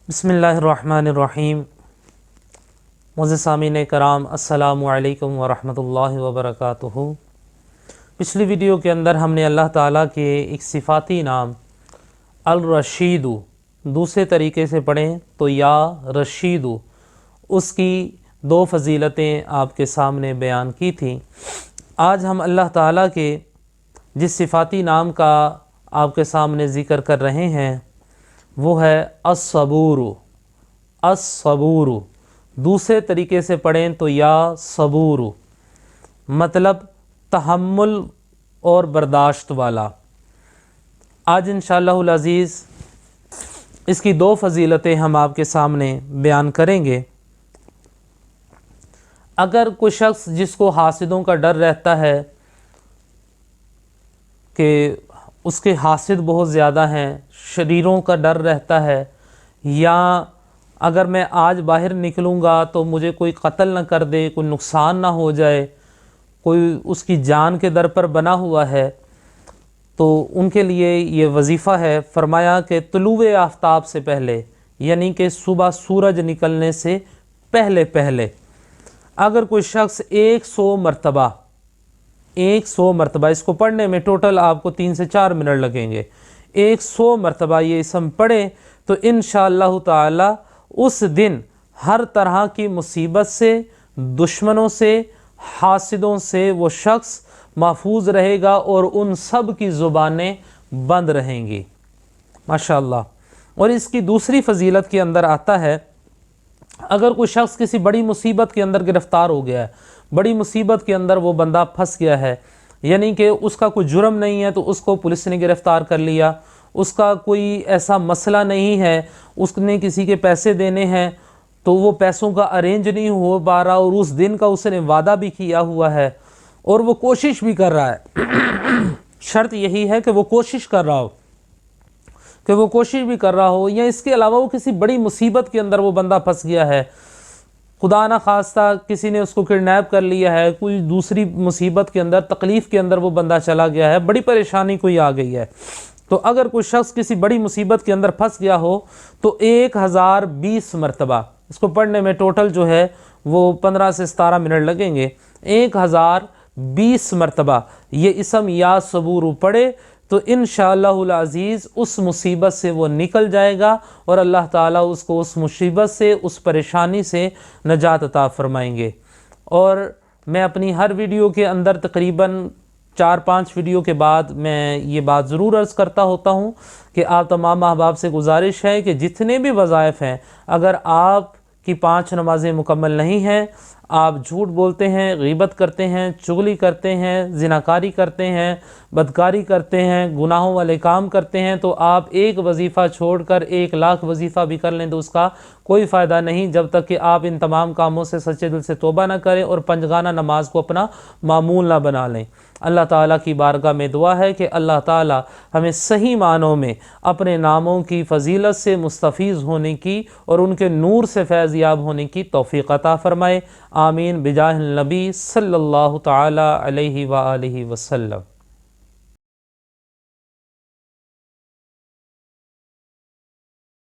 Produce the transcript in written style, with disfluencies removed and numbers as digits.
बिस्मिल्लाहिर्रहमानिर्रहीम। मुअज़्ज़िज़ सामीन कराम, अस्सलामु अलैकुम वरहमतुल्लाहि वबरकातुहू। पिछली वीडियो के अंदर हमने अल्लाह ताला के एक सिफ़ाती नाम अल-रशीदु दूसरे तरीके से पढ़ें तो या रशीदु, उसकी दो फजीलतें आपके सामने बयान की थी। आज हम अल्लाह ताला के जिस सिफ़ाती नाम का आपके सामने ज़िक्र कर रहे हैं वो है अस-सबूरु। अस-सबूरु दूसरे तरीके से पढ़ें तो या सबूरु, मतलब तहम्मुल और बर्दाश्त वाला। आज इंशाअल्लाहुल अज़ीज़ इसकी दो फजीलतें हम आपके सामने बयान करेंगे। अगर कोई शख्स जिसको हासिदों का डर रहता है कि उसके हासिद बहुत ज़्यादा हैं, शरीरों का डर रहता है, या अगर मैं आज बाहर निकलूँगा तो मुझे कोई कत्ल न कर दे, कोई नुकसान ना हो जाए, कोई उसकी जान के दर पर बना हुआ है, तो उनके लिए ये वजीफ़ा है। फरमाया कि तुलूए आफ्ताब से पहले, यानी कि सुबह सूरज निकलने से पहले पहले अगर कोई शख्स 100 मरतबा इसको पढ़ने में टोटल आपको 3 से 4 मिनट लगेंगे, 100 मरतबा ये इसम पढ़े तो इंशाअल्लाह ताला उस दिन हर तरह की मुसीबत से, दुश्मनों से, हासिदों से वो शख्स महफूज रहेगा और उन सब की ज़ुबानें बंद रहेंगी माशाअल्लाह। और इसकी दूसरी फजीलत के अंदर आता है, अगर कोई शख्स किसी बड़ी मुसीबत के अंदर गिरफ़्तार हो गया है, बड़ी मुसीबत के अंदर वो बंदा फंस गया है, यानी कि उसका कोई जुर्म नहीं है तो उसको पुलिस ने गिरफ़्तार कर लिया, उसका कोई ऐसा मसला नहीं है, उसने किसी के पैसे देने हैं तो वो पैसों का अरेंज नहीं हो पा रहा और उस दिन का उसने वादा भी किया हुआ है और वो कोशिश भी कर रहा है शर्त यही है कि वो कोशिश कर रहा हो, या इसके अलावा वो किसी बड़ी मुसीबत के अंदर वो बंदा फंस गया है, खुदा ना खास्ता किसी ने उसको किडनैप कर लिया है, कोई दूसरी मुसीबत के अंदर, तकलीफ़ के अंदर वो बंदा चला गया है, बड़ी परेशानी कोई आ गई है, तो अगर कोई शख्स किसी बड़ी मुसीबत के अंदर फंस गया हो तो 1020 मरतबा इसको पढ़ने में टोटल जो है वो 15 से 17 मिनट लगेंगे, 1020 मरतबा ये इसम या सबूरु पढ़े तो इंशाअल्लाहुल अज़ीज़ उस मुसीबत से वो निकल जाएगा और अल्लाह ताला उसको उस मुसीबत से, उस परेशानी से नजात अता फरमाएंगे। और मैं अपनी हर वीडियो के अंदर तकरीबन 4-5 वीडियो के बाद मैं ये बात ज़रूर अर्ज़ करता होता हूँ कि आप तमाम अहबाब से गुजारिश है कि जितने भी वज़ाइफ़ हैं, अगर आपकी 5 नमाज़ें मुकम्मल नहीं हैं, आप झूठ बोलते हैं, ग़ीबत करते हैं, चुगली करते हैं, ज़िनाकारी करते हैं, बदकारी करते हैं, गुनाहों वाले काम करते हैं, तो आप एक वजीफ़ा छोड़कर 1 लाख वजीफ़ा भी कर लें तो उसका कोई फ़ायदा नहीं, जब तक कि आप इन तमाम कामों से सच्चे दिल से तौबा ना करें और पंजगाना नमाज को अपना मामूल ना बना लें। अल्लाह ताला की बारगाह में दुआ है कि अल्लाह ताला हमें सही मानों में अपने नामों की फ़जीलत से मुस्तफ़ीज़ होने की और उनके नूर से फैज़ याब होने की तौफ़ीक़ अता फ़रमाए। आमीन बिजाहिल नबी सल्लल्लाहु तआला अलैहि व आलिहि वसल्लम।